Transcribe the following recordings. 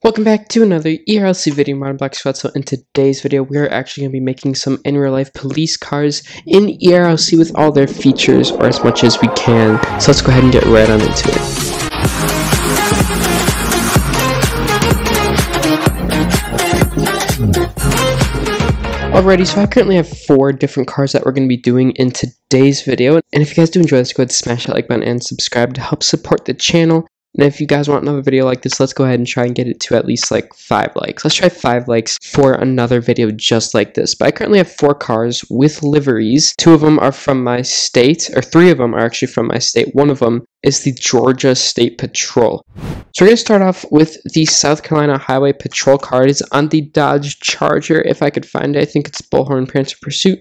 Welcome back to another IRL video, ModernBlox Squad. So in today's video, we are actually going to be making some in real life police cars in IRL with all their features, or as much as we can. So let's go ahead and get right on into it. Alrighty, so I currently have 4 different cars that we're going to be doing in today's video. And if you guys do enjoy this, go ahead and smash that like button and subscribe to help support the channel. And if you guys want another video like this, let's go ahead and try and get it to at least like 5 likes. Let's try 5 likes for another video just like this. But I currently have 4 cars with liveries. 2 of them are from my state, or 3 of them are actually from my state. 1 of them is the Georgia State Patrol. So we're going to start off with the South Carolina Highway Patrol car. It is on the Dodge Charger. If I could find it, I think it's Bullhorn Prancer Pursuit.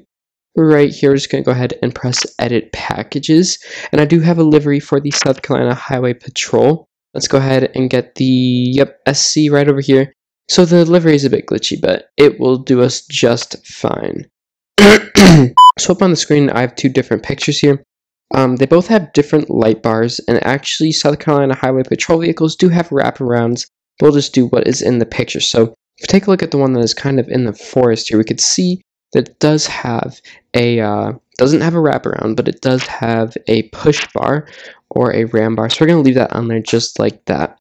Right here, we're just going to go ahead and press edit packages, and I do have a livery for the South Carolina Highway Patrol. Let's go ahead and get the SC right over here. So the livery is a bit glitchy, but it will do us just fine. So up on the screen, I have 2 different pictures here. They both have different light bars, and actually South Carolina Highway Patrol vehicles do have wraparounds. We'll just do what is in the picture. So if we take a look at the one that is kind of in the forest here, we could see that it does have a, doesn't have a wraparound, but it does have a push bar or a ram bar. So we're going to leave that on there just like that.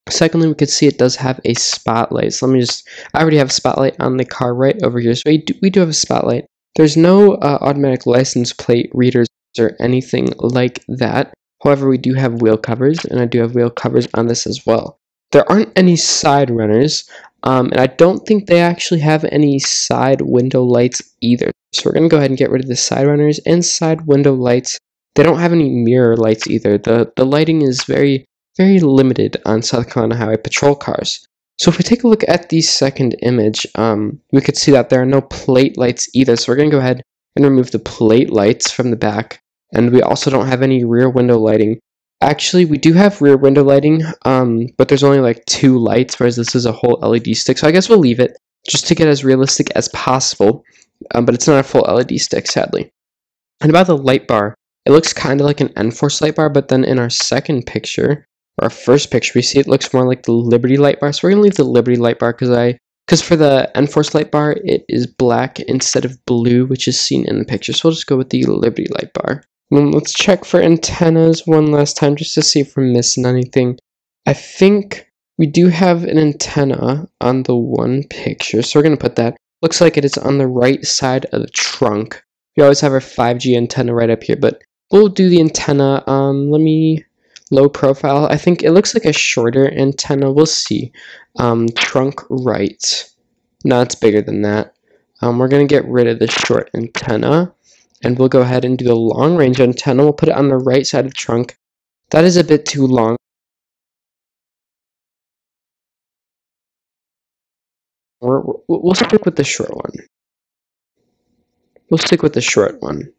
Secondly, we could see it does have a spotlight. So let me just, I already have a spotlight on the car right over here. So we do have a spotlight. There's no automatic license plate readers or anything like that. However, we do have wheel covers, and I do have wheel covers on this as well. There aren't any side runners. And I don't think they actually have any side window lights either. So we're going to go ahead and get rid of the side runners and side window lights. They don't have any mirror lights either. The lighting is very, very limited on South Carolina Highway Patrol cars. So if we take a look at the second image, we could see that there are no plate lights either. So we're going to go ahead and remove the plate lights from the back. And we also don't have any rear window lighting. Actually, we do have rear window lighting, but there's only like 2 lights, whereas this is a whole LED stick. So I guess we'll leave it just to get as realistic as possible, but it's not a full LED stick, sadly. And about the light bar, it looks kind of like an Enforce light bar, but then in our second picture, or our first picture, we see it looks more like the Liberty light bar. So we're going to leave the Liberty light bar because for the Enforce light bar, it is black instead of blue, which is seen in the picture. So we'll just go with the Liberty light bar. Let's check for antennas one last time just to see if we're missing anything. I think we do have an antenna on the one picture, so we're going to put that. Looks like it is on the right side of the trunk. We always have our 5G antenna right up here, but we'll do the antenna. Let me low profile. I think it looks like a shorter antenna. We'll see. Trunk right. No, it's bigger than that. We're going to get rid of the short antenna. And we'll go ahead and do the long range antenna. We'll put it on the right side of the trunk. That is a bit too long. We'll stick with the short one. We'll stick with the short one.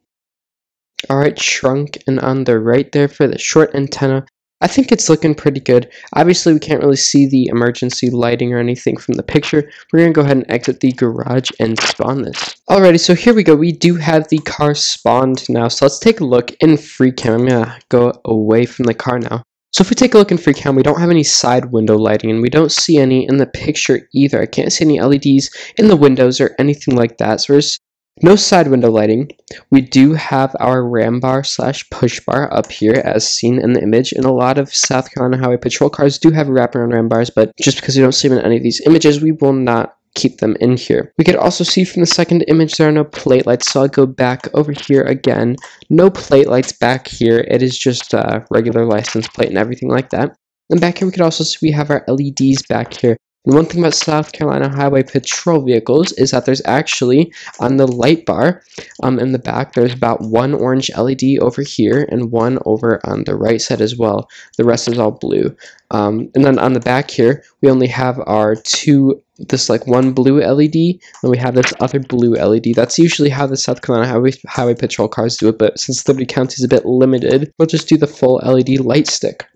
Alright, trunk and on the right there for the short antenna. I think it's looking pretty good. Obviously, we can't really see the emergency lighting or anything from the picture. We're going to go ahead and exit the garage and spawn this. Alrighty, so here we go. We do have the car spawned now. So let's take a look in free cam. I'm going to go away from the car now. So if we take a look in free cam, we don't have any side window lighting, and we don't see any in the picture either. I can't see any LEDs in the windows or anything like that. So there's no side window lighting. We do have our ram bar / push bar up here as seen in the image, and a lot of South Carolina Highway Patrol cars do have wraparound ram bars, but just because we don't see them in any of these images, we will not keep them in here. We could also see from the second image there are no plate lights, so I'll go back over here again. No plate lights back here. It is just a regular license plate and everything like that. And back here we could also see we have our LEDs back here. And one thing about South Carolina Highway Patrol vehicles is that there's actually, on the light bar in the back, there's about 1 orange LED over here and 1 over on the right side as well. The rest is all blue. And then on the back here, we only have our 2, this like 1 blue LED, and we have this other blue LED. That's usually how the South Carolina Highway Patrol cars do it, but since Liberty County is a bit limited, we'll just do the full LED light stick.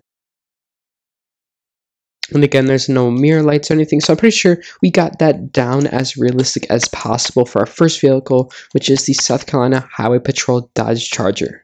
And again, there's no mirror lights or anything, so I'm pretty sure we got that down as realistic as possible for our first vehicle, which is the South Carolina Highway Patrol Dodge Charger.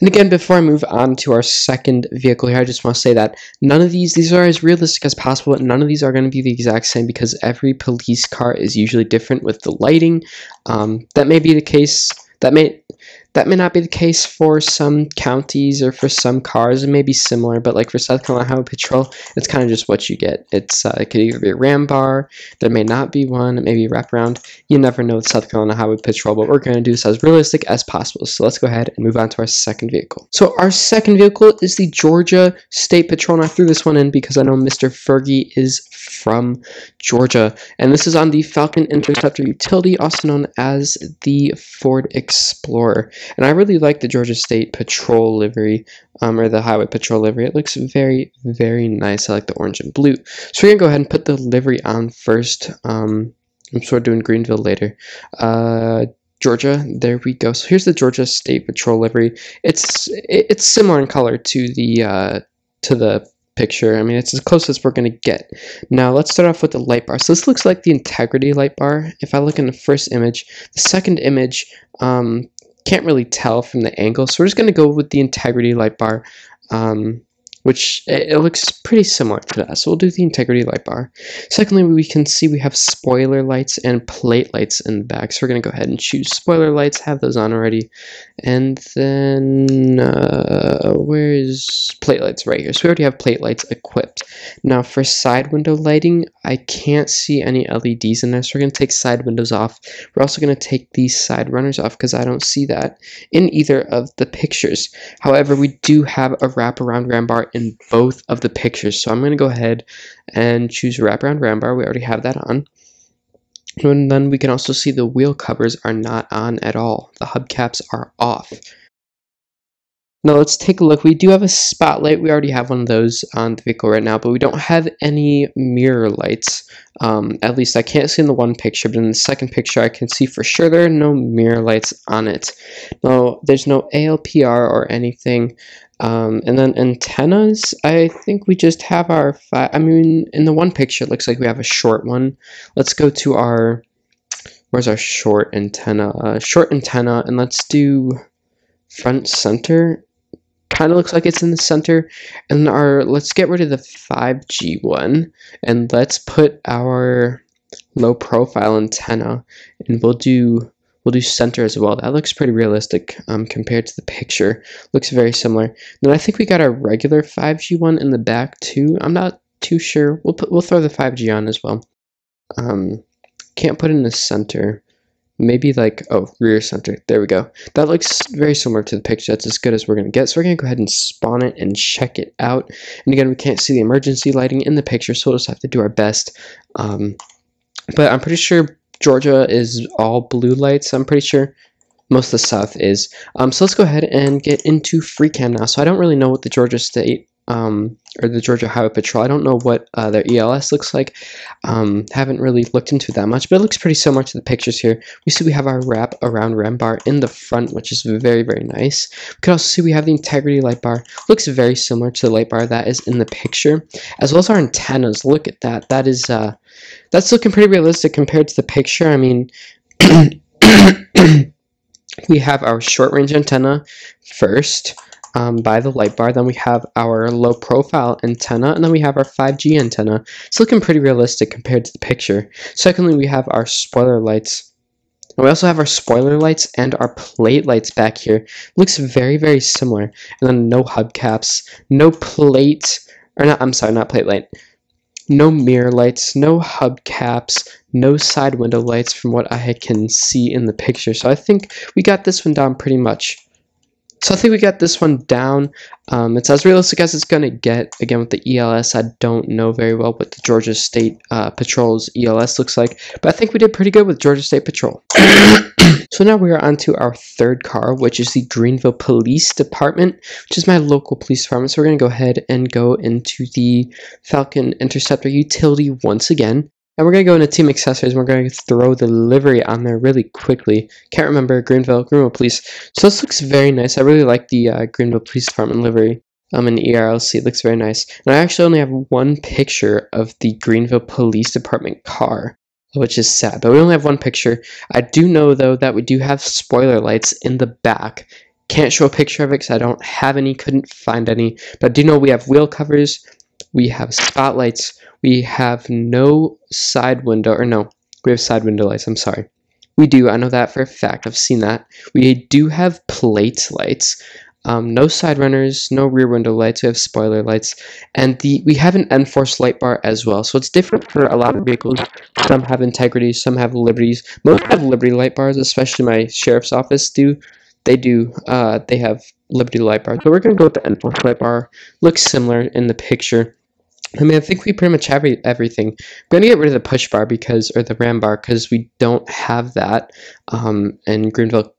And again, before I move on to our second vehicle here, I just want to say that none of these are as realistic as possible, and none of these are going to be the exact same because every police car is usually different with the lighting. That may be the case. That may not be the case for some counties or for some cars. It may be similar, but like for South Carolina Highway Patrol, it's kind of just what you get. It could either be a ram bar, there may not be one, it may be a wraparound. You never know with South Carolina Highway Patrol, but we're going to do this as realistic as possible. So let's go ahead and move on to our second vehicle. So our second vehicle is the Georgia State Patrol, and I threw this one in because I know Mr. Fergie is from Georgia, and this is on the Falcon Interceptor utility, also known as the Ford Explorer. And I really like the Georgia State Patrol livery, or the Highway Patrol livery. It looks very, very nice. I like the orange and blue. So we're going to go ahead and put the livery on first. I'm sort of doing Greenville later. Georgia, there we go. So here's the Georgia State Patrol livery. It's similar in color to the picture. I mean, it's as close as we're going to get. Now, let's start off with the light bar. So this looks like the integrity light bar. If I look in the first image, the second image, can't really tell from the angle, so we're just going to go with the integrity light bar, which it looks pretty similar to that, so we'll do the integrity light bar. Secondly, we can see we have spoiler lights and plate lights in the back, so we're going to go ahead and choose spoiler lights, have those on already, and then where's plate lights? Right here. So we already have plate lights equipped. Now for side window lighting, I can't see any LEDs in there, so we're going to take side windows off. We're also going to take these side runners off because I don't see that in either of the pictures. However, we do have a wraparound ram bar in both of the pictures, so I'm going to go ahead and choose wraparound ram bar. We already have that on. And then we can also see the wheel covers are not on at all. The hubcaps are off. Now let's take a look. We do have a spotlight. We already have one of those on the vehicle right now, but we don't have any mirror lights. At least I can't see in the one picture, but in the second picture I can see for sure there are no mirror lights on it. No, there's no ALPR or anything. And then antennas, I think we just have our I mean, in the one picture it looks like we have a short one. Let's go to our, where's our short antenna? Short antenna, and let's do front center. Kind of looks like it's in the center. And let's get rid of the 5G one, and let's put our low profile antenna, and we'll do center as well. That looks pretty realistic compared to the picture. Looks very similar. Then I think we got our regular 5G one in the back too. I'm not too sure. We'll throw the 5G on as well. Can't put in the center. Maybe like, oh, rear center. There we go. That looks very similar to the picture. That's as good as we're going to get. So we're going to go ahead and spawn it and check it out. And again, we can't see the emergency lighting in the picture, so we'll just have to do our best. But I'm pretty sure Georgia is all blue lights. I'm pretty sure most of the South is. So let's go ahead and get into free cam now. So I don't really know what the Georgia State or the Georgia Highway Patrol, I don't know what their ELS looks like. Haven't really looked into that much, but it looks pretty similar to the pictures here. We see we have our wrap around ram bar in the front, which is very, very nice. We can also see we have the integrity light bar. Looks very similar to the light bar that is in the picture, as well as our antennas. Look at that. That is that's looking pretty realistic compared to the picture. I mean, we have our short range antenna first. By the light bar, then we have our low profile antenna, and then we have our 5G antenna. It's looking pretty realistic compared to the picture. Secondly, we have our spoiler lights. And we also have our spoiler lights and our plate lights back here. Looks very, very similar. And then no hubcaps, no plate, or not, I'm sorry, not plate light. No mirror lights, no hubcaps, no side window lights from what I can see in the picture. So I think we got this one down pretty much. So I think we got this one down. It's as realistic as it's going to get. Again, with the ELS, I don't know very well what the Georgia State Patrol's ELS looks like, but I think we did pretty good with Georgia State Patrol. So now we are on to our third car, which is the Greenville Police Department, which is my local police department. So we're going to go ahead and go into the Falcon Interceptor utility once again. And we're going to go into Team Accessories, and we're going to throw the livery on there really quickly. Can't remember, Greenville Police. So this looks very nice. I really like the Greenville Police Department livery in the IRL. It looks very nice. And I actually only have one picture of the Greenville Police Department car, which is sad. But we only have one picture. I do know, though, that we do have spoiler lights in the back. Can't show a picture of it because I don't have any, couldn't find any. But I do know we have wheel covers, we have spotlights, we have no side window, or no, we have side window lights, I'm sorry. We do, I know that for a fact, I've seen that. We do have plate lights. No side runners, no rear window lights, we have spoiler lights, and we have an enforced light bar as well. So it's different for a lot of vehicles. Some have integrity, some have liberties. Most have liberty light bars, especially my sheriff's office do. They have liberty light bars. So we're going to go with the enforced light bar. Looks similar in the picture. I mean, I think we pretty much have everything. I'm going to get rid of the push bar or the ram bar, because we don't have that in the Greenville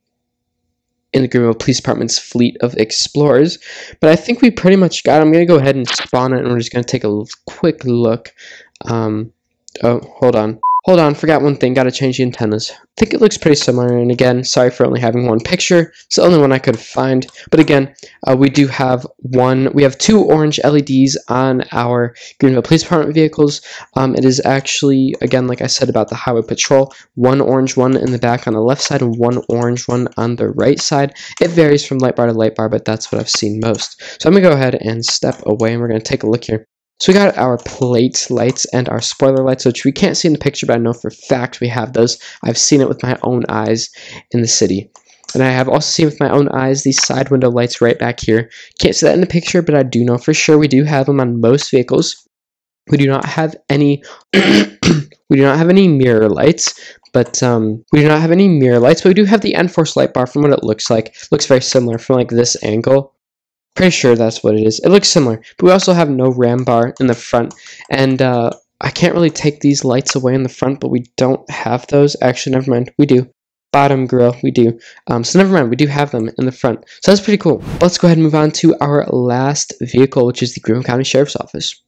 Police Department's fleet of Explorers. But I think we pretty much got it. I'm going to go ahead and spawn it, and we're just going to take a quick look. Oh, hold on. Hold on, forgot one thing, gotta change the antennas. I think it looks pretty similar, and again, sorry for only having one picture. It's the only one I could find. But again, we have 2 orange LEDs on our Greenville Police Department vehicles. It is actually, again, like I said about the highway patrol, 1 orange one in the back on the left side and 1 orange one on the right side. It varies from light bar to light bar, but that's what I've seen most. So I'm gonna go ahead and step away, and we're gonna take a look here. So we got our plate lights and our spoiler lights, which we can't see in the picture, but I know for a fact we have those. I've seen it with my own eyes in the city. And I have also seen with my own eyes these side window lights right back here. Can't see that in the picture, but I do know for sure we do have them on most vehicles. We do not have any we do not have any mirror lights, but we do do have the enforced light bar from what it looks like. It looks very similar from like this angle. Pretty sure that's what it is. It looks similar, but we also have no ram bar in the front, and I can't really take these lights away in the front, but we don't have those. Actually, never mind, we do. Bottom grill, we do. So never mind, we do have them in the front. So that's pretty cool. Let's go ahead and move on to our last vehicle, which is the Greenville County Sheriff's Office.